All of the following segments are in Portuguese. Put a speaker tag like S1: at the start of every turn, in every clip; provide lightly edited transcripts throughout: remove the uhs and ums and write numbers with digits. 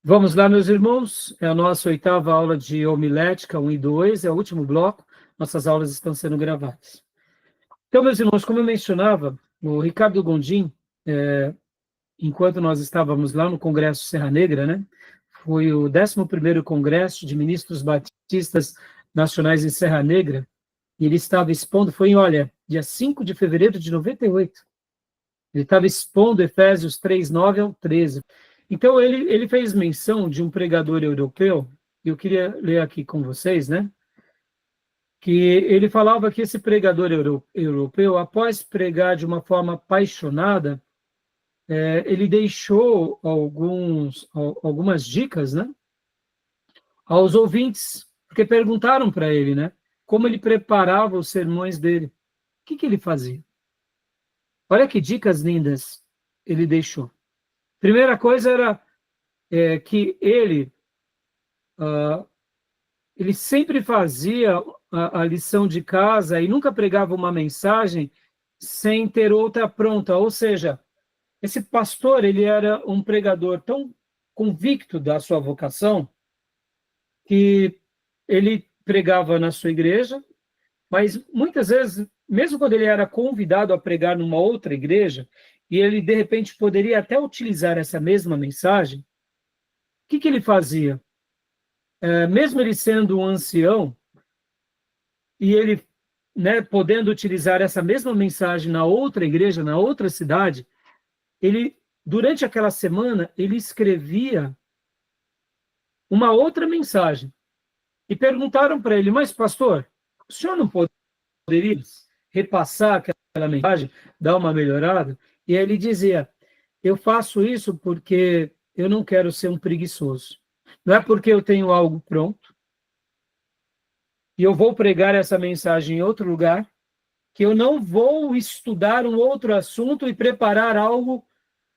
S1: Vamos lá, meus irmãos, é a nossa 8ª aula de homilética 1 e 2, é o último bloco, nossas aulas estão sendo gravadas. Então, meus irmãos, como eu mencionava, o Ricardo Gondim, enquanto nós estávamos lá no Congresso Serra Negra, né, foi o 11º Congresso de Ministros Batistas Nacionais em Serra Negra, e ele estava expondo, dia 5 de fevereiro de 98, ele estava expondo Efésios 3:9 ao 13. Então, ele fez menção de um pregador europeu, e eu queria ler aqui com vocês, né? Que ele falava que esse pregador europeu, após pregar de uma forma apaixonada, ele deixou algumas dicas, né? Aos ouvintes, porque perguntaram para ele, né? Como ele preparava os sermões dele. O que ele fazia? Olha que dicas lindas ele deixou. Primeira coisa era que ele sempre fazia a lição de casa e nunca pregava uma mensagem sem ter outra pronta. Ou seja, esse pastor, ele era um pregador tão convicto da sua vocação que ele pregava na sua igreja, mas muitas vezes, mesmo quando ele era convidado a pregar numa outra igreja, e ele, de repente, poderia até utilizar essa mesma mensagem, o que ele fazia? Mesmo ele sendo um ancião, e ele, né, podendo utilizar essa mesma mensagem na outra igreja, na outra cidade, ele, durante aquela semana, ele escrevia uma outra mensagem. E perguntaram para ele, mas pastor, o senhor não poderia repassar aquela mensagem, dar uma melhorada? E aí ele dizia, eu faço isso porque eu não quero ser um preguiçoso. Não é porque eu tenho algo pronto, e eu vou pregar essa mensagem em outro lugar, que eu não vou estudar um outro assunto e preparar algo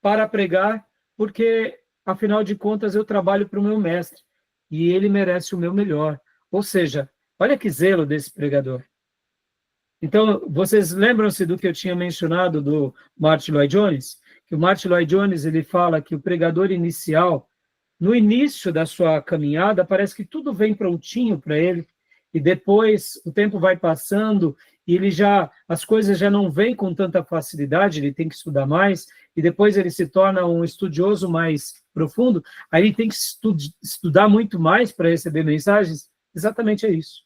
S1: para pregar, porque, afinal de contas, eu trabalho para o meu mestre, e ele merece o meu melhor. Ou seja, olha que zelo desse pregador. Então, vocês lembram-se do que eu tinha mencionado do Martin Lloyd-Jones? Que o Martin Lloyd-Jones, ele fala que o pregador inicial, no início da sua caminhada, parece que tudo vem prontinho para ele, e depois o tempo vai passando e as coisas já não vêm com tanta facilidade, ele tem que estudar mais, e depois ele se torna um estudioso mais profundo, aí ele tem que estudar muito mais para receber mensagens. Exatamente é isso.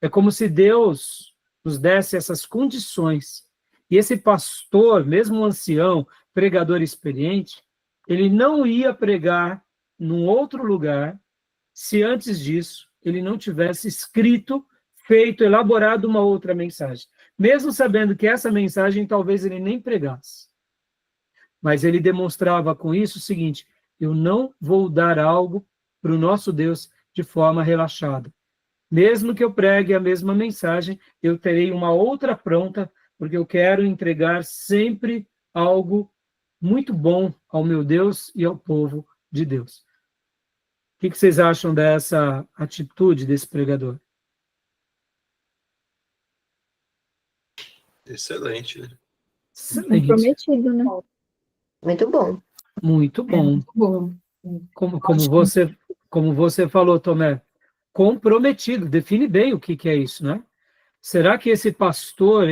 S1: É como se Deus nos desse essas condições, e esse pastor, mesmo um ancião, pregador experiente, ele não ia pregar num outro lugar se antes disso ele não tivesse escrito, feito, elaborado uma outra mensagem. Mesmo sabendo que essa mensagem talvez ele nem pregasse. Mas ele demonstrava com isso o seguinte, eu não vou dar algo para o nosso Deus de forma relaxada. Mesmo que eu pregue a mesma mensagem, eu terei uma outra pronta, porque eu quero entregar sempre algo muito bom ao meu Deus e ao povo de Deus. O que vocês acham dessa atitude desse pregador?
S2: Excelente, né?
S1: Excelente.
S3: Comprometido, né?
S4: Muito bom.
S1: Muito bom.
S3: Muito bom.
S1: Como você falou, Tomé, comprometido, define bem o que é isso, né? Será que esse pastor,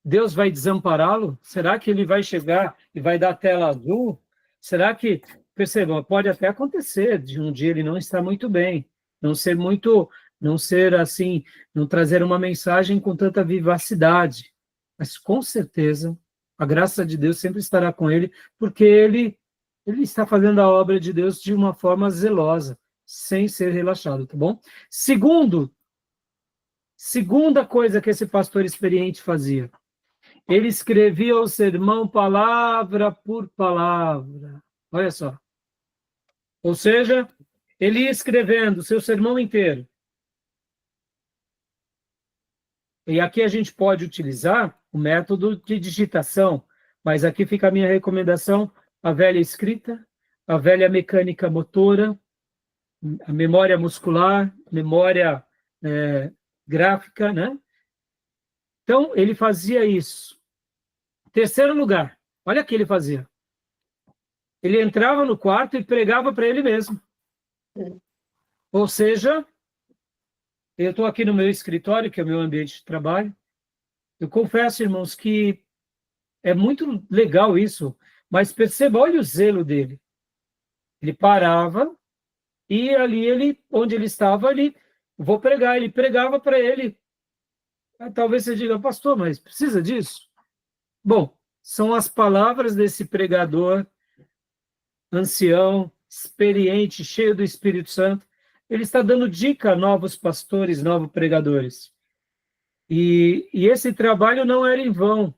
S1: Deus vai desampará-lo? Será que ele vai chegar e vai dar tela azul? Será que, percebam, pode até acontecer de um dia ele não estar muito bem, não ser assim, não trazer uma mensagem com tanta vivacidade, mas com certeza a graça de Deus sempre estará com ele, porque ele está fazendo a obra de Deus de uma forma zelosa, sem ser relaxado, tá bom? Segunda coisa que esse pastor experiente fazia, ele escrevia o sermão palavra por palavra. Olha só. Ou seja, ele ia escrevendo o seu sermão inteiro. E aqui a gente pode utilizar o método de digitação, mas aqui fica a minha recomendação, a velha escrita, a velha mecânica motora, a memória muscular, memória gráfica, né? Então, ele fazia isso. Terceiro lugar, olha o que ele fazia. Ele entrava no quarto e pregava para ele mesmo. Ou seja, eu estou aqui no meu escritório, que é o meu ambiente de trabalho. Eu confesso, irmãos, que é muito legal isso, mas perceba, olha o zelo dele. Ele parava e ali, onde ele estava, vou pregar. Ele pregava para ele. Talvez você diga, pastor, mas precisa disso? Bom, são as palavras desse pregador ancião, experiente, cheio do Espírito Santo. Ele está dando dica a novos pastores, novos pregadores. E esse trabalho não era em vão.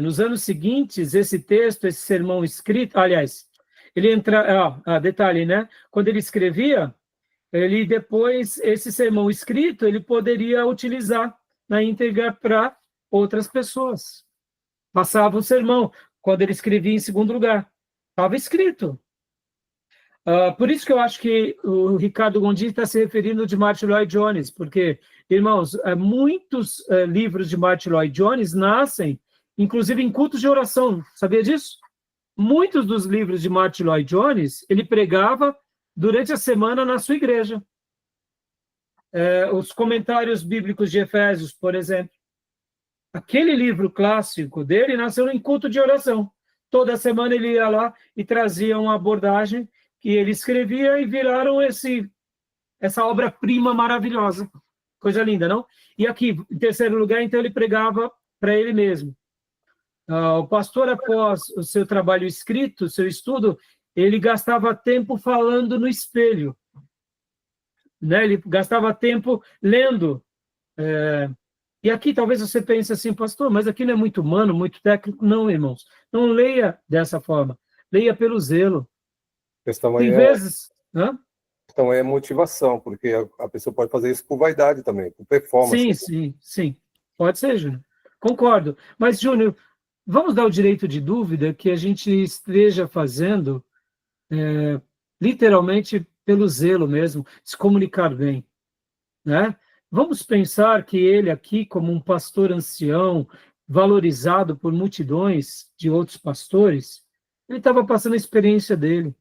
S1: Nos anos seguintes, esse texto, esse sermão escrito, aliás, ele entra, detalhe, né? Quando ele escrevia, ele depois, esse sermão escrito, ele poderia utilizar na íntegra para outras pessoas. Passava o sermão, quando ele escrevia em segundo lugar. Estava escrito. Por isso que eu acho que o Ricardo Gondim está se referindo de Martin Lloyd Jones, porque, irmãos, muitos livros de Martin Lloyd Jones nascem, inclusive em cultos de oração. Sabia disso? Muitos dos livros de Martin Lloyd Jones, ele pregava durante a semana na sua igreja. Os comentários bíblicos de Efésios, por exemplo. Aquele livro clássico dele nasceu em culto de oração. Toda semana ele ia lá e trazia uma abordagem que ele escrevia e viraram essa obra-prima maravilhosa. Coisa linda, não? E aqui, em terceiro lugar, então, ele pregava para ele mesmo. O pastor, após o seu trabalho escrito, seu estudo, ele gastava tempo falando no espelho. Né? Ele gastava tempo lendo. E aqui talvez você pense assim, pastor, mas aqui não é muito humano, muito técnico. Não, irmãos. Não leia dessa forma. Leia pelo zelo. Tem vezes...
S2: Então é motivação, porque a pessoa pode fazer isso por vaidade também, por performance.
S1: Sim. Pode ser, Júnior. Concordo. Mas, Júnior, vamos dar o direito de dúvida que a gente esteja fazendo literalmente pelo zelo mesmo, se comunicar bem, né? Vamos pensar que ele aqui, como um pastor ancião, valorizado por multidões de outros pastores, ele estava passando a experiência dele,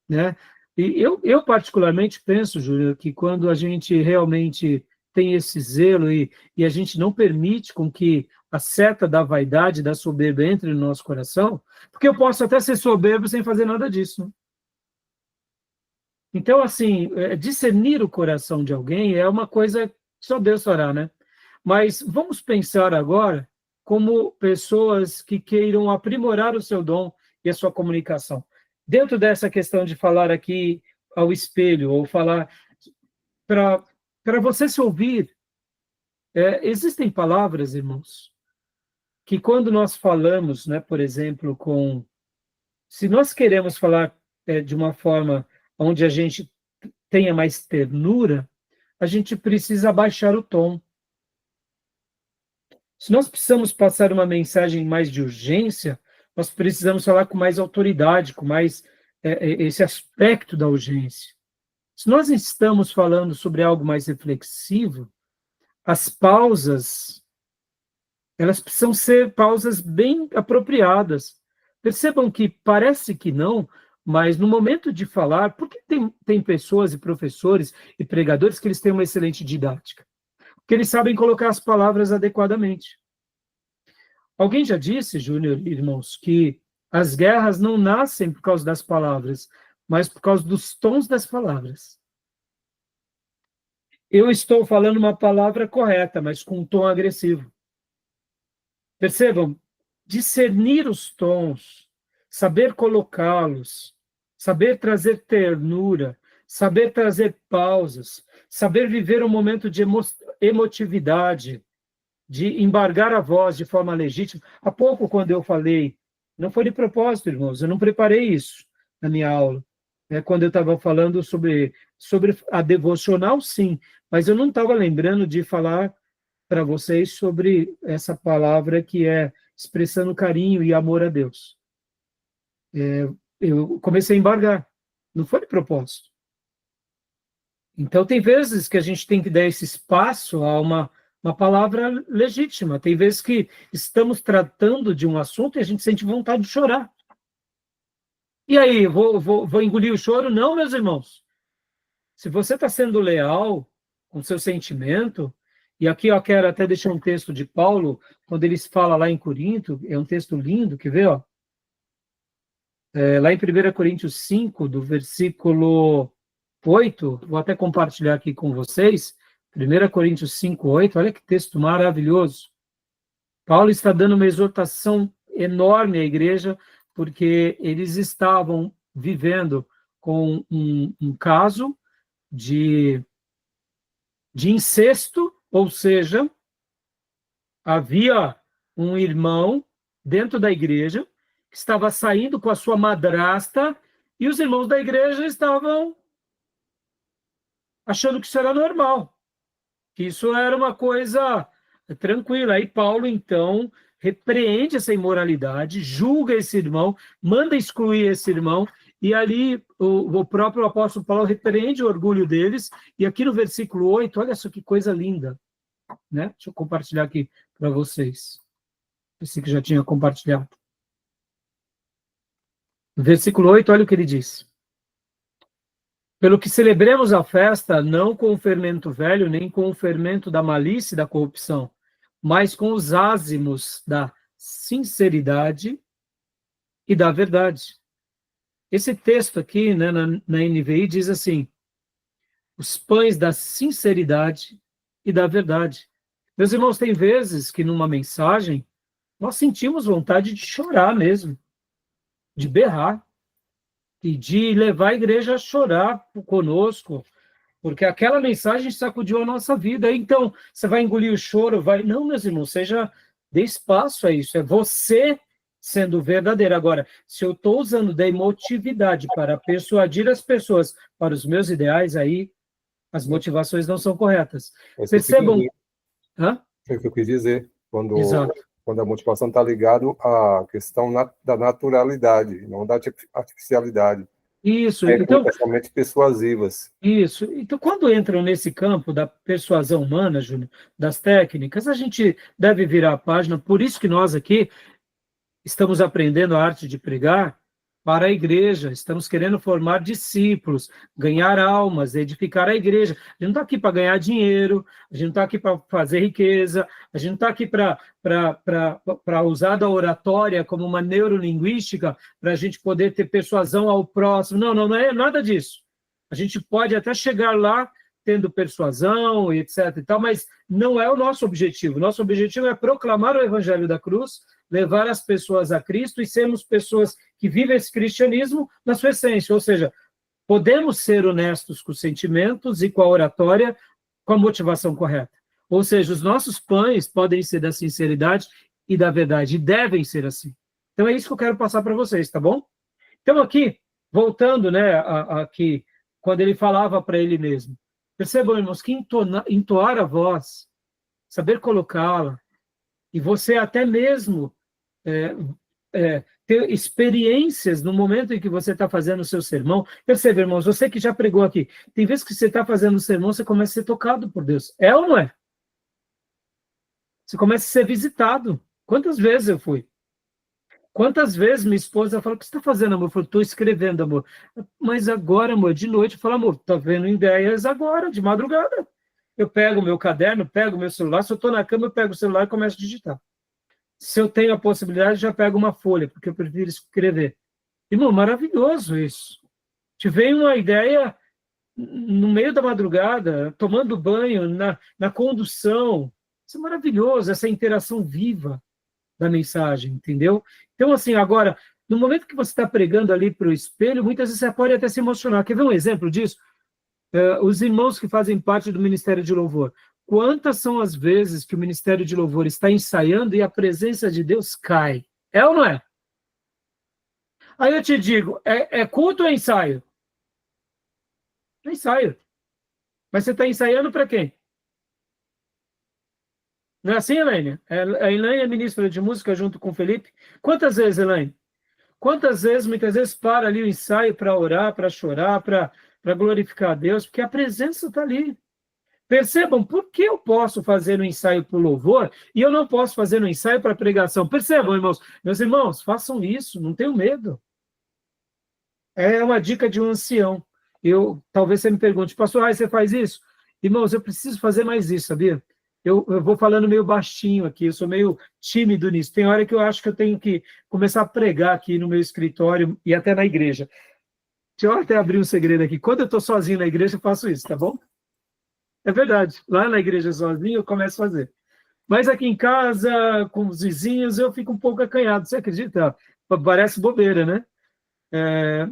S1: né? E eu particularmente penso, Júlio, que quando a gente realmente tem esse zelo e a gente não permite com que a seta da vaidade, da soberba entre no nosso coração, porque eu posso até ser soberbo sem fazer nada disso, né? Então, assim, discernir o coração de alguém é uma coisa que só Deus fará, né? Mas vamos pensar agora como pessoas que queiram aprimorar o seu dom e a sua comunicação. Dentro dessa questão de falar aqui ao espelho, ou falar para você se ouvir, existem palavras, irmãos, que quando nós falamos, né, por exemplo, se nós queremos falar de uma forma onde a gente tenha mais ternura, a gente precisa abaixar o tom. Se nós precisamos passar uma mensagem mais de urgência, nós precisamos falar com mais autoridade, com mais esse aspecto da urgência. Se nós estamos falando sobre algo mais reflexivo, as pausas, elas precisam ser pausas bem apropriadas. Percebam que parece que não, mas no momento de falar, porque tem pessoas e professores e pregadores que eles têm uma excelente didática, porque eles sabem colocar as palavras adequadamente. Alguém já disse, Júnior, irmãos, que as guerras não nascem por causa das palavras, mas por causa dos tons das palavras. Eu estou falando uma palavra correta, mas com um tom agressivo. Percebam, discernir os tons, saber colocá-los, saber trazer ternura, saber trazer pausas, saber viver um momento de emotividade, de embargar a voz de forma legítima. Há pouco, quando eu falei, não foi de propósito, irmãos, eu não preparei isso na minha aula. Quando eu estava falando sobre a devocional, sim, mas eu não estava lembrando de falar para vocês sobre essa palavra que é expressando carinho e amor a Deus. Eu comecei a embargar, não foi de propósito. Então, tem vezes que a gente tem que dar esse espaço a uma palavra legítima. Tem vezes que estamos tratando de um assunto e a gente sente vontade de chorar. E aí, vou engolir o choro? Não, meus irmãos. Se você está sendo leal com seu sentimento, e aqui eu quero até deixar um texto de Paulo, quando ele fala lá em Corinto, é um texto lindo, quer ver? Ó? Lá em 1 Coríntios 5, do versículo 8, vou até compartilhar aqui com vocês, 1 Coríntios 5, 8, olha que texto maravilhoso. Paulo está dando uma exortação enorme à igreja, porque eles estavam vivendo com um caso de incesto, ou seja, havia um irmão dentro da igreja que estava saindo com a sua madrasta e os irmãos da igreja estavam achando que isso era normal, que isso era uma coisa tranquila. Aí Paulo, então, repreende essa imoralidade, julga esse irmão, manda excluir esse irmão, e ali o próprio apóstolo Paulo repreende o orgulho deles, e aqui no versículo 8, olha só que coisa linda, né? Deixa eu compartilhar aqui para vocês. Esse que já tinha compartilhado. No versículo 8, olha o que ele diz. Pelo que celebremos a festa, não com o fermento velho, nem com o fermento da malícia e da corrupção, mas com os ázimos da sinceridade e da verdade. Esse texto aqui, né, na NVI, diz assim, os pães da sinceridade e da verdade. Meus irmãos, tem vezes que numa mensagem, nós sentimos vontade de chorar mesmo, de berrar, e de levar a igreja a chorar conosco, porque aquela mensagem sacudiu a nossa vida. Então, você vai engolir o choro? Vai... Não, meus irmãos, dê espaço a isso, é você sendo verdadeiro. Agora, se eu estou usando da emotividade para persuadir as pessoas para os meus ideais, aí as motivações não são corretas. Percebam...
S2: É o que eu quis dizer,
S1: Exato.
S2: Quando a motivação está ligada à questão da naturalidade, não da artificialidade.
S1: Isso.
S2: Então, somente persuasivas.
S1: Isso. Então, quando entram nesse campo da persuasão humana, Júnior, das técnicas, a gente deve virar a página. Por isso que nós aqui estamos aprendendo a arte de pregar para a igreja, estamos querendo formar discípulos, ganhar almas, edificar a igreja. A gente não está aqui para ganhar dinheiro, a gente não está aqui para fazer riqueza, a gente não está aqui para usar da oratória como uma neurolinguística para a gente poder ter persuasão ao próximo. Não é nada disso. A gente pode até chegar lá tendo persuasão e etc. e tal, mas não é o nosso objetivo. Nosso objetivo é proclamar o evangelho da cruz, levar as pessoas a Cristo e sermos pessoas que vivem esse cristianismo na sua essência. Ou seja, podemos ser honestos com os sentimentos e com a oratória, com a motivação correta. Ou seja, os nossos pães podem ser da sinceridade e da verdade, e devem ser assim. Então é isso que eu quero passar para vocês, tá bom? Então aqui, voltando, né, aqui, quando ele falava para ele mesmo, percebam, irmãos, que entoar a voz, saber colocá-la, e você até mesmo ter experiências no momento em que você está fazendo o seu sermão. Perceba, irmãos, você que já pregou aqui, tem vezes que você está fazendo o sermão, você começa a ser tocado por Deus. É ou não é? Você começa a ser visitado. Quantas vezes eu fui? Quantas vezes minha esposa fala, o que você está fazendo, amor? Eu falo, estou escrevendo, amor. Mas agora, amor, de noite, eu falo, amor, está vendo ideias agora, de madrugada. Eu pego o meu caderno, pego o meu celular, se eu estou na cama, eu pego o celular e começo a digitar. Se eu tenho a possibilidade, já pego uma folha, porque eu prefiro escrever. Irmão, maravilhoso isso. Te vem uma ideia no meio da madrugada, tomando banho, na condução. Isso é maravilhoso, essa interação viva da mensagem, entendeu? Então, assim, agora, no momento que você está pregando ali para o espelho, muitas vezes você pode até se emocionar. Quer ver um exemplo disso? Os irmãos que fazem parte do Ministério de Louvor. Quantas são as vezes que o Ministério de Louvor está ensaiando e a presença de Deus cai? É ou não é? Aí eu te digo, é culto ou é ensaio? É ensaio. Mas você está ensaiando para quem? Não é assim, Elaine? A Elaine é ministra de música junto com o Felipe. Quantas vezes, Elaine? Quantas vezes, muitas vezes, para ali o ensaio para orar, para chorar, para glorificar a Deus, porque a presença está ali. Percebam, por que eu posso fazer um ensaio para o louvor e eu não posso fazer um ensaio para a pregação? Percebam, irmãos. Meus irmãos, façam isso, não tenham medo. É uma dica de um ancião. Talvez você me pergunte, pastor, você faz isso? Irmãos, eu preciso fazer mais isso, sabia? Eu vou falando meio baixinho aqui, eu sou meio tímido nisso. Tem hora que eu acho que eu tenho que começar a pregar aqui no meu escritório e até na igreja. Deixa eu até abrir um segredo aqui. Quando eu estou sozinho na igreja, eu faço isso, tá bom? É verdade. Lá na igreja sozinho, eu começo a fazer. Mas aqui em casa, com os vizinhos, eu fico um pouco acanhado. Você acredita? Parece bobeira, né?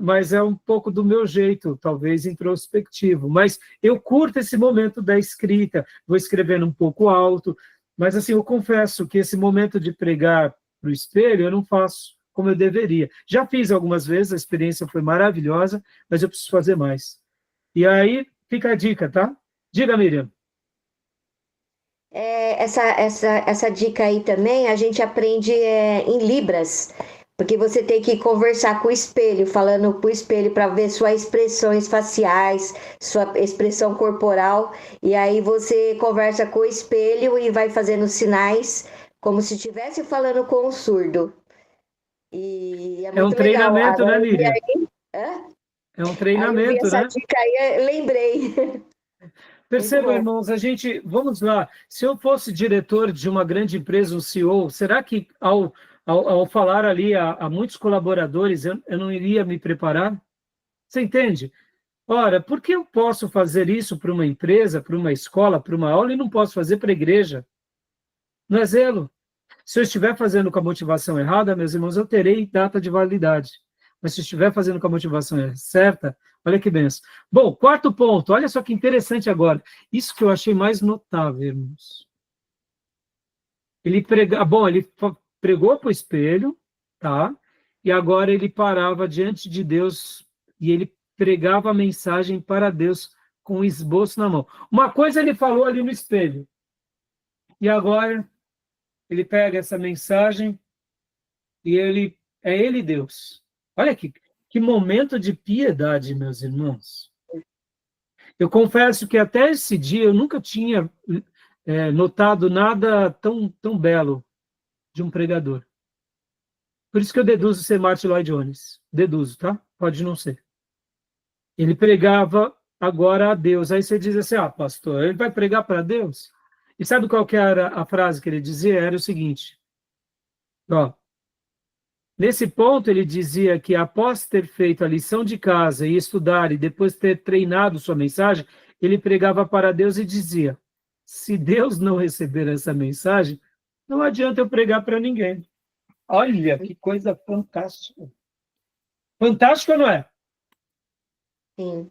S1: Mas é um pouco do meu jeito, talvez introspectivo. Mas eu curto esse momento da escrita, vou escrevendo um pouco alto, mas assim, eu confesso que esse momento de pregar para o espelho eu não faço como eu deveria. Já fiz algumas vezes, a experiência foi maravilhosa, mas eu preciso fazer mais. E aí fica a dica, tá? Diga, Miriam.
S4: Essa dica aí também a gente aprende em Libras. Porque você tem que conversar com o espelho, falando com o espelho para ver suas expressões faciais, sua expressão corporal, e aí você conversa com o espelho e vai fazendo sinais como se estivesse falando com um surdo. E é muito
S1: um treinamento,
S4: legal.
S1: Né, Miriam?
S4: É
S1: um treinamento,
S4: essa
S1: né?
S4: dica aí, eu lembrei.
S1: Perceba, irmãos, vamos lá, se eu fosse diretor de uma grande empresa, um CEO, será que ao falar ali a muitos colaboradores, eu não iria me preparar? Você entende? Ora, por que eu posso fazer isso para uma empresa, para uma escola, para uma aula, e não posso fazer para a igreja? Não é zelo? Se eu estiver fazendo com a motivação errada, meus irmãos, eu terei data de validade. Mas se eu estiver fazendo com a motivação certa, olha que benção. Bom, quarto ponto, olha só que interessante agora. Isso que eu achei mais notável, irmãos. Ele pregou para o espelho, tá? E agora ele parava diante de Deus e ele pregava a mensagem para Deus com o esboço na mão. Uma coisa ele falou ali no espelho. E agora ele pega essa mensagem e é ele Deus. Olha que momento de piedade, meus irmãos. Eu confesso que até esse dia eu nunca tinha notado nada tão belo de um pregador. Por isso que eu deduzo ser Martin Lloyd Jones. Deduzo, tá? Pode não ser. Ele pregava agora a Deus. Aí você diz assim, pastor, ele vai pregar para Deus? E sabe qual que era a frase que ele dizia? Era o seguinte, nesse ponto ele dizia que após ter feito a lição de casa e estudar e depois ter treinado sua mensagem, ele pregava para Deus e dizia, se Deus não receber essa mensagem, não adianta eu pregar para ninguém. Olha, que coisa fantástica. Fantástica, não é?
S4: Sim.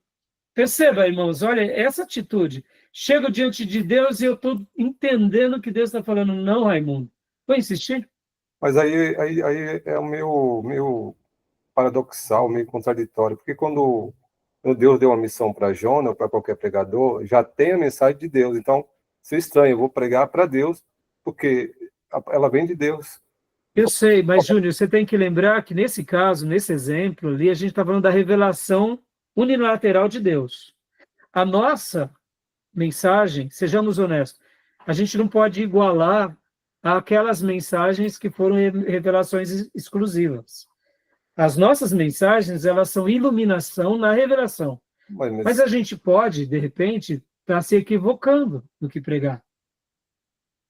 S1: Perceba, irmãos, olha, essa atitude. Chego diante de Deus e eu estou entendendo que Deus está falando, não, Raimundo. Vou insistir?
S2: Mas aí é o meio paradoxal, meio contraditório, porque quando Deus deu uma missão para Jonas, ou para qualquer pregador, já tem a mensagem de Deus. Então, se estranha, eu vou pregar para Deus, porque ela vem de Deus.
S1: Eu sei, mas, Júnior, você tem que lembrar que nesse caso, nesse exemplo ali, a gente está falando da revelação unilateral de Deus. A nossa mensagem, sejamos honestos, a gente não pode igualar àquelas mensagens que foram revelações exclusivas. As nossas mensagens, elas são iluminação na revelação. Mas a gente pode, de repente, estar se equivocando no que pregar.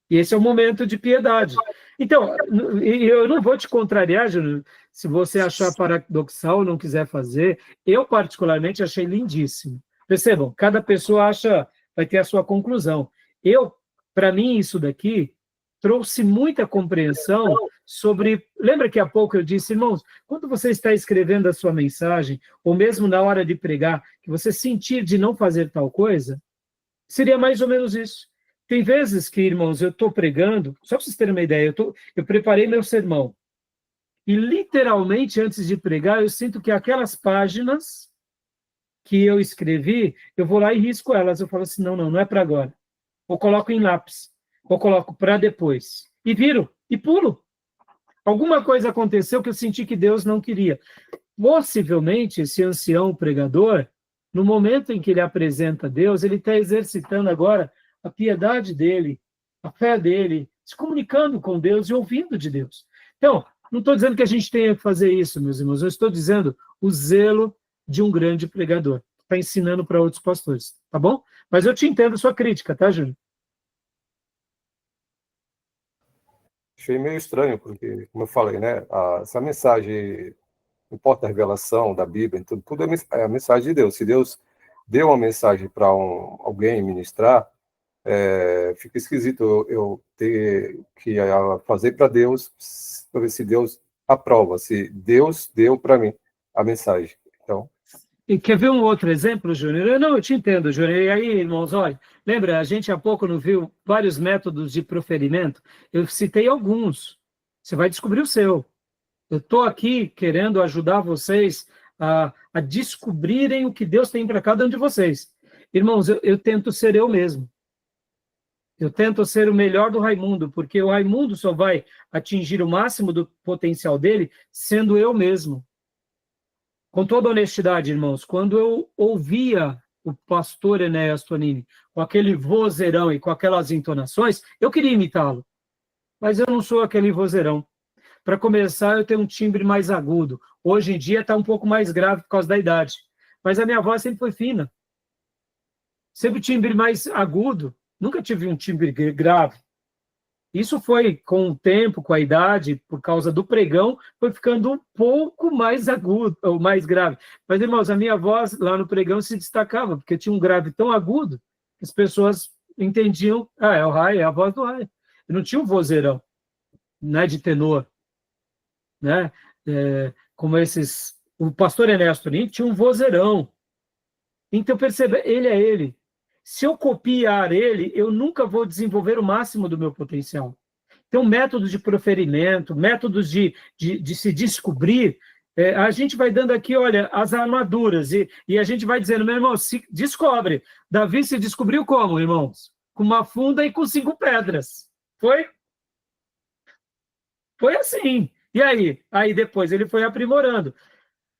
S1: E esse é o momento de piedade. Então, eu não vou te contrariar, Júnior, se você achar paradoxal ou não quiser fazer. Eu, particularmente, achei lindíssimo. Percebam, cada pessoa vai ter a sua conclusão. Para mim, isso daqui trouxe muita compreensão sobre... Lembra que há pouco eu disse, irmãos, quando você está escrevendo a sua mensagem, ou mesmo na hora de pregar, que você sentir de não fazer tal coisa, seria mais ou menos isso. Tem vezes que, irmãos, eu estou pregando, só para vocês terem uma ideia, eu preparei meu sermão, e literalmente, antes de pregar, eu sinto que aquelas páginas que eu escrevi, eu vou lá e risco elas, eu falo assim, não é para agora. Ou coloco em lápis, ou coloco para depois. E viro, e pulo. Alguma coisa aconteceu que eu senti que Deus não queria. Possivelmente, esse ancião pregador, no momento em que ele apresenta Deus, ele está exercitando agora a piedade dele, a fé dele, se comunicando com Deus e ouvindo de Deus. Então, Não estou dizendo que a gente tenha que fazer isso, meus irmãos, eu estou dizendo o zelo de um grande pregador, que está ensinando para outros pastores, tá bom? Mas eu te entendo a sua crítica, tá, Júnior?
S2: Achei meio estranho, porque, como eu falei, né, essa mensagem, não importa a revelação da Bíblia, tudo é a mensagem de Deus. Se Deus deu uma mensagem para alguém ministrar, fica esquisito eu ter que fazer para Deus, para ver se Deus aprova, se Deus deu para mim a mensagem. Então,
S1: E quer ver um outro exemplo, Júnior? Não, eu te entendo, Júnior. E aí, irmãos, olha, lembra, a gente há pouco não viu vários métodos de proferimento? Eu citei alguns. Você vai descobrir o seu. Eu estou aqui querendo ajudar vocês a descobrirem o que Deus tem para cada um de vocês. Irmãos, eu tento ser eu mesmo. Eu tento ser o melhor do Raimundo, porque o Raimundo só vai atingir o máximo do potencial dele sendo eu mesmo. Com toda honestidade, irmãos, quando eu ouvia o pastor Enéas Tonini com aquele vozeirão e com aquelas entonações, eu queria imitá-lo. Mas eu não sou aquele vozeirão. Para começar, eu tenho um timbre mais agudo. Hoje em dia está um pouco mais grave por causa da idade. Mas a minha voz sempre foi fina. Sempre timbre mais agudo. Nunca tive um timbre grave. Isso foi com o tempo, com a idade, por causa do pregão, foi ficando um pouco mais agudo, ou mais grave. Mas, irmãos, a minha voz lá no pregão se destacava, porque tinha um grave tão agudo que as pessoas entendiam, é o Rai, é a voz do Rai. Eu não tinha um vozeirão, né, de tenor, né? Como esses... O pastor Enéas Tonini tinha um vozeirão. Então, perceba, ele é ele. Se eu copiar ele, eu nunca vou desenvolver o máximo do meu potencial. Então, métodos de proferimento, métodos de se descobrir, a gente vai dando aqui, olha, as armaduras, e a gente vai dizendo, meu irmão, se descobre. Davi se descobriu como, irmãos? Com uma funda e com 5 pedras. Foi? Foi assim. E aí? Aí depois ele foi aprimorando.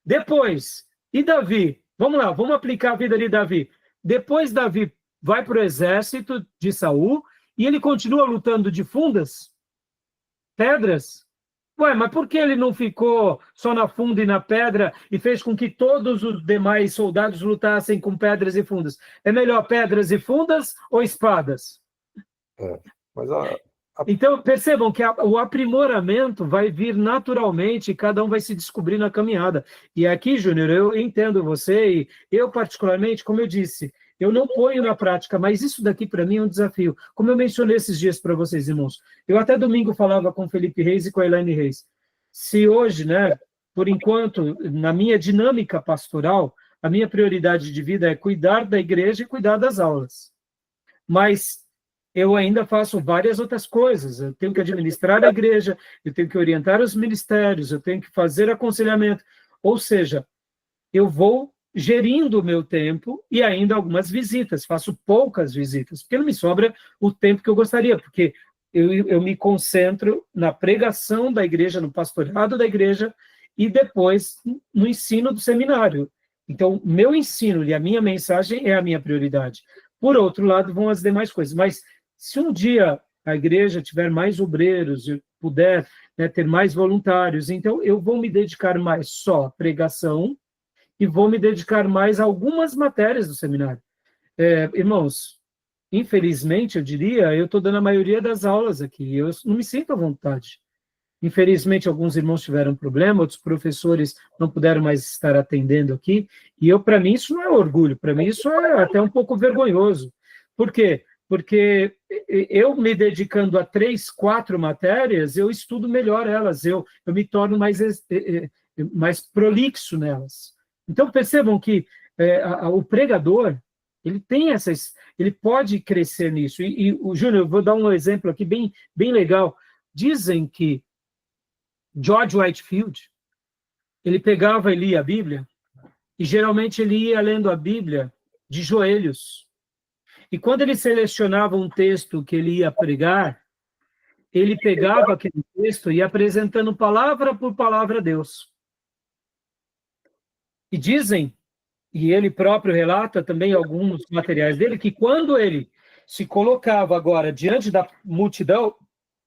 S1: Depois, e Davi? Vamos lá, vamos aplicar a vida de Davi. Depois Davi vai para o exército de Saul e ele continua lutando de fundas, pedras. Ué, mas por que ele não ficou só na funda e na pedra e fez com que todos os demais soldados lutassem com pedras e fundas? É melhor pedras e fundas ou espadas?
S2: mas
S1: Então, percebam que o aprimoramento vai vir naturalmente e cada um vai se descobrir na caminhada. E aqui, Júnior, eu entendo você e eu particularmente, como eu disse, eu não ponho na prática, mas isso daqui para mim é um desafio. Como eu mencionei esses dias para vocês, irmãos, eu até domingo falava com o Felipe Reis e com a Elaine Reis. Se hoje, né, por enquanto, na minha dinâmica pastoral, a minha prioridade de vida é cuidar da igreja e cuidar das aulas. Mas eu ainda faço várias outras coisas. Eu tenho que administrar a igreja, eu tenho que orientar os ministérios, eu tenho que fazer aconselhamento. Ou seja, eu vou gerindo o meu tempo e ainda algumas visitas. Faço poucas visitas, porque não me sobra o tempo que eu gostaria, porque eu me concentro na pregação da igreja, no pastorado da igreja e depois no ensino do seminário. Então, meu ensino e a minha mensagem é a minha prioridade. Por outro lado, vão as demais coisas. Mas se um dia a igreja tiver mais obreiros, eu puder, né, ter mais voluntários, então eu vou me dedicar mais só à pregação e vou me dedicar mais a algumas matérias do seminário. Irmãos, infelizmente, eu diria, eu estou dando a maioria das aulas aqui, eu não me sinto à vontade. Infelizmente, alguns irmãos tiveram problema, outros professores não puderam mais estar atendendo aqui, e para mim isso não é orgulho, para mim isso é até um pouco vergonhoso. Por quê? Porque eu me dedicando a 3, 4 matérias, eu estudo melhor elas, eu me torno mais prolixo nelas. Então, percebam que o pregador, ele tem ele pode crescer nisso. E o Júnior, eu vou dar um exemplo aqui bem, bem legal. Dizem que George Whitefield, ele pegava e lia a Bíblia, e geralmente ele ia lendo a Bíblia de joelhos. E quando ele selecionava um texto que ele ia pregar, ele pegava aquele texto e ia apresentando palavra por palavra a Deus. E dizem, e ele próprio relata também alguns materiais dele, que quando ele se colocava agora diante da multidão,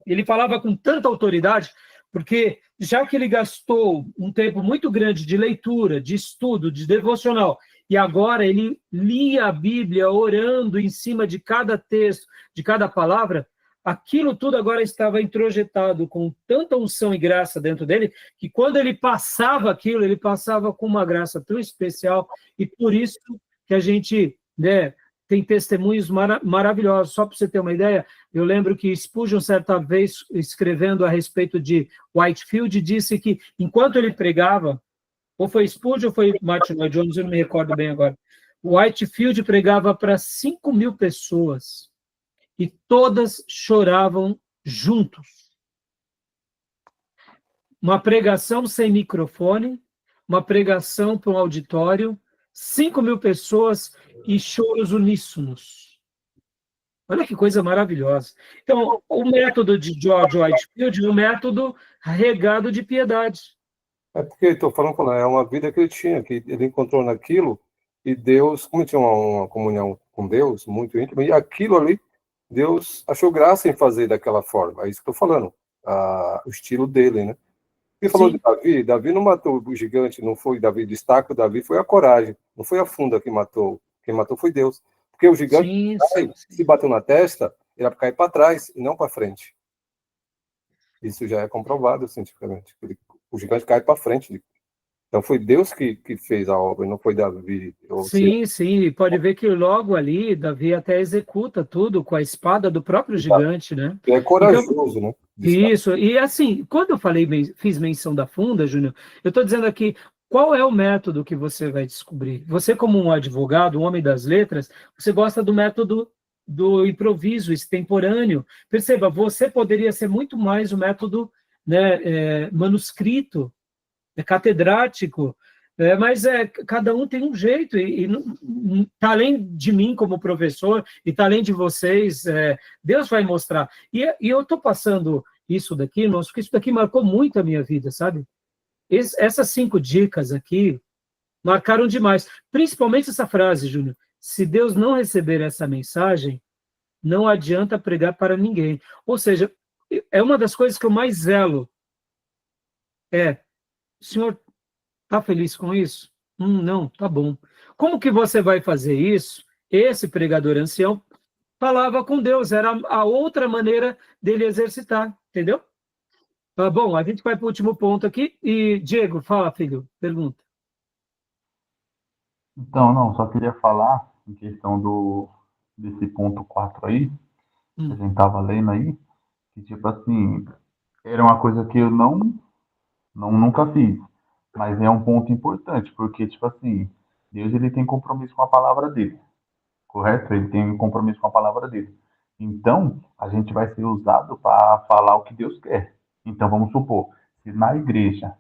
S1: ele falava com tanta autoridade, Porque já que ele gastou um tempo muito grande de leitura, de estudo, de devocional, e agora ele lia a Bíblia orando em cima de cada texto, de cada palavra, aquilo tudo agora estava introjetado com tanta unção e graça dentro dele, que quando ele passava aquilo, ele passava com uma graça tão especial, e por isso que a gente, né, tem testemunhos maravilhosos. Só para você ter uma ideia, eu lembro que Spurgeon, certa vez, escrevendo a respeito de Whitefield, disse que, enquanto ele pregava, ou foi Spurgeon ou foi Martin Lloyd Jones, eu não me recordo bem agora, Whitefield pregava para 5.000 pessoas, e todas choravam juntos. Uma pregação sem microfone, uma pregação para um auditório, 5.000 pessoas e choros uníssonos. Olha que coisa maravilhosa. Então, o método de George Whitefield é um método regado de piedade.
S2: É porque estou falando com é uma vida que ele tinha, que ele encontrou naquilo, e Deus, como ele tinha uma comunhão com Deus muito íntima, e aquilo ali, Deus achou graça em fazer daquela forma. É isso que eu estou falando, o estilo dele, né? Ele falou de Davi, Davi não matou o gigante, não foi Davi destaca, Davi foi a coragem, não foi a funda que matou, quem matou foi Deus. Porque o gigante, se bateu na testa, ele vai cair para trás e não para frente. Isso já é comprovado cientificamente. O gigante cai para frente. Então foi Deus que fez a obra, não foi Davi.
S1: Sim, pode ver que logo ali, Davi até executa tudo com a espada do próprio gigante, né?
S2: É corajoso, né?
S1: Isso, e assim, quando eu fiz menção da funda, Júnior, eu estou dizendo aqui, qual é o método que você vai descobrir? Você, como um advogado, um homem das letras, você gosta do método do improviso extemporâneo. Perceba, você poderia ser muito mais o método, né, manuscrito, catedrático, mas cada um tem um jeito, e tá além de mim como professor, e tá além de vocês, Deus vai mostrar. E eu estou passando isso daqui, irmãos, porque isso daqui marcou muito a minha vida, sabe? Essas 5 dicas aqui marcaram demais, principalmente essa frase, Júnior: se Deus não receber essa mensagem, não adianta pregar para ninguém. Ou seja, é uma das coisas que eu mais zelo. O senhor está feliz com isso? Não, tá bom. Como que você vai fazer isso? Esse pregador ancião falava com Deus, era a outra maneira dele exercitar, entendeu? Bom, a gente vai para o último ponto aqui, e Diego, fala, filho, pergunta.
S3: Então, não, só queria falar em questão desse ponto 4 aí, que a gente estava lendo aí, que, tipo assim, era uma coisa que eu nunca fiz, mas é um ponto importante, porque, tipo assim, Deus, ele tem compromisso com a palavra dele, correto? Ele tem compromisso com a palavra dele. Então, a gente vai ser usado para falar o que Deus quer. Então, vamos supor, se na igreja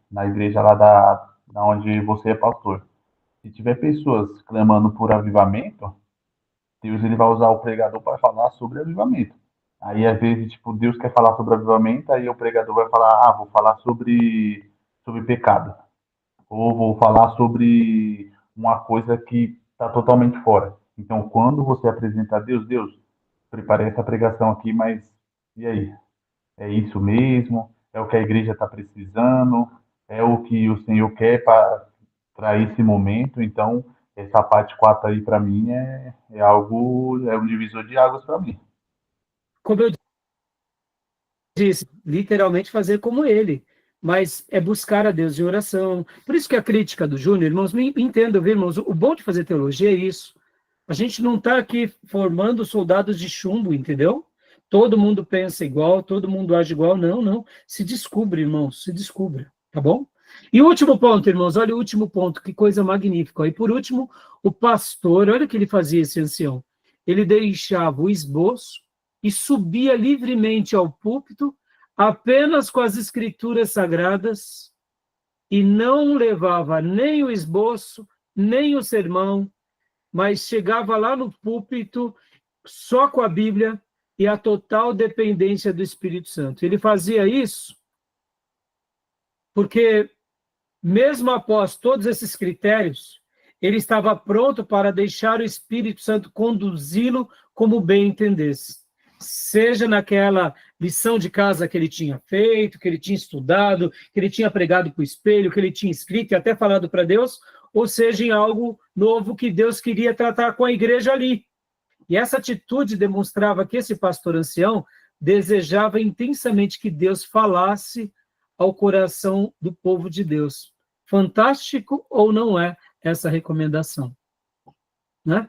S3: lá da onde você é pastor, se tiver pessoas clamando por avivamento, Deus, ele vai usar o pregador para falar sobre avivamento. Aí, às vezes, tipo, Deus quer falar sobre avivamento, aí o pregador vai falar, vou falar sobre pecado. Ou vou falar sobre uma coisa que está totalmente fora. Então, quando você apresenta a Deus, preparei essa pregação aqui, mas e aí? É isso mesmo? É o que a igreja está precisando? É o que o Senhor quer para esse momento? Então, essa parte 4 aí, para mim, é um divisor de águas para mim.
S1: Como eu disse, literalmente fazer como ele, mas é buscar a Deus em oração. Por isso que a crítica do Júnior, irmãos, me entendam, viu, irmãos? O bom de fazer teologia é isso. A gente não está aqui formando soldados de chumbo, entendeu? Todo mundo pensa igual, todo mundo age igual. Não. Se descubra, irmãos, se descubra, tá bom? E o último ponto, irmãos, olha o último ponto, que coisa magnífica. E por último, o pastor, olha o que ele fazia, esse ancião. Ele deixava o esboço e subia livremente ao púlpito, apenas com as escrituras sagradas, e não levava nem o esboço, nem o sermão, mas chegava lá no púlpito só com a Bíblia e a total dependência do Espírito Santo. Ele fazia isso porque, mesmo após todos esses critérios, ele estava pronto para deixar o Espírito Santo conduzi-lo como bem entendesse. seja naquela lição de casa que ele tinha feito, que ele tinha estudado, que ele tinha pregado para o espelho, que ele tinha escrito e até falado para Deus, ou seja em algo novo que Deus queria tratar com a igreja ali. E essa atitude demonstrava que esse pastor ancião desejava intensamente que Deus falasse ao coração do povo de Deus. Fantástico ou não é essa recomendação? Né?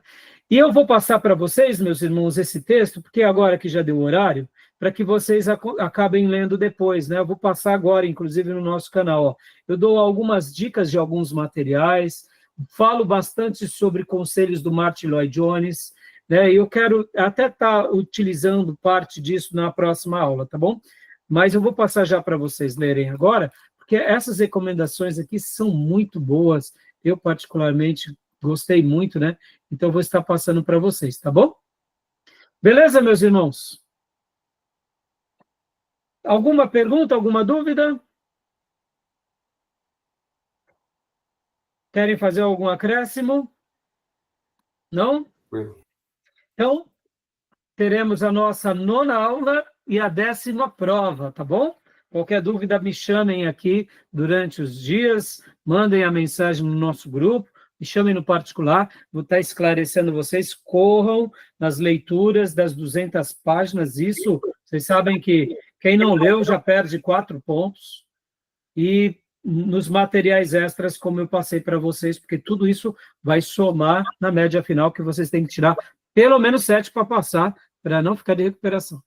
S1: E eu vou passar para vocês, meus irmãos, esse texto, porque agora que já deu o horário, para que vocês acabem lendo depois, né? Eu vou passar agora, inclusive, no nosso canal. Ó. Eu dou algumas dicas de alguns materiais, falo bastante sobre conselhos do Martin Lloyd Jones, né? Eu quero até estar utilizando parte disso na próxima aula, tá bom? Mas eu vou passar já para vocês lerem agora, porque essas recomendações aqui são muito boas, eu particularmente gostei muito, né? Então, vou estar passando para vocês, tá bom? Beleza, meus irmãos? Alguma pergunta, alguma dúvida? Querem fazer algum acréscimo? Não? Então, teremos a nossa 9ª aula e a 10ª prova, tá bom? Qualquer dúvida, me chamem aqui durante os dias, mandem a mensagem no nosso grupo, me chamem no particular, vou estar esclarecendo vocês, corram nas leituras das 200 páginas, isso, vocês sabem que quem não leu já perde 4 pontos, e nos materiais extras, como eu passei para vocês, porque tudo isso vai somar na média final, que vocês têm que tirar pelo menos 7 para passar, para não ficar de recuperação.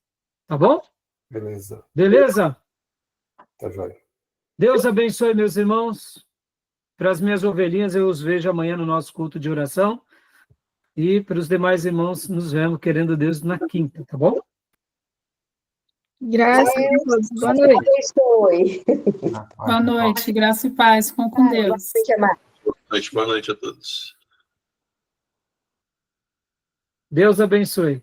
S1: Tá bom?
S2: Beleza.
S1: Beleza?
S2: Tá jóia.
S1: Deus abençoe, meus irmãos. Para as minhas ovelhinhas, eu os vejo amanhã no nosso culto de oração. E para os demais irmãos, nos vemos, querendo Deus, na quinta, tá bom?
S5: Graças a todos. Boa noite.
S4: Abençoe.
S5: Boa noite. Graça e paz. Com Deus.
S6: Boa noite a todos.
S1: Deus abençoe.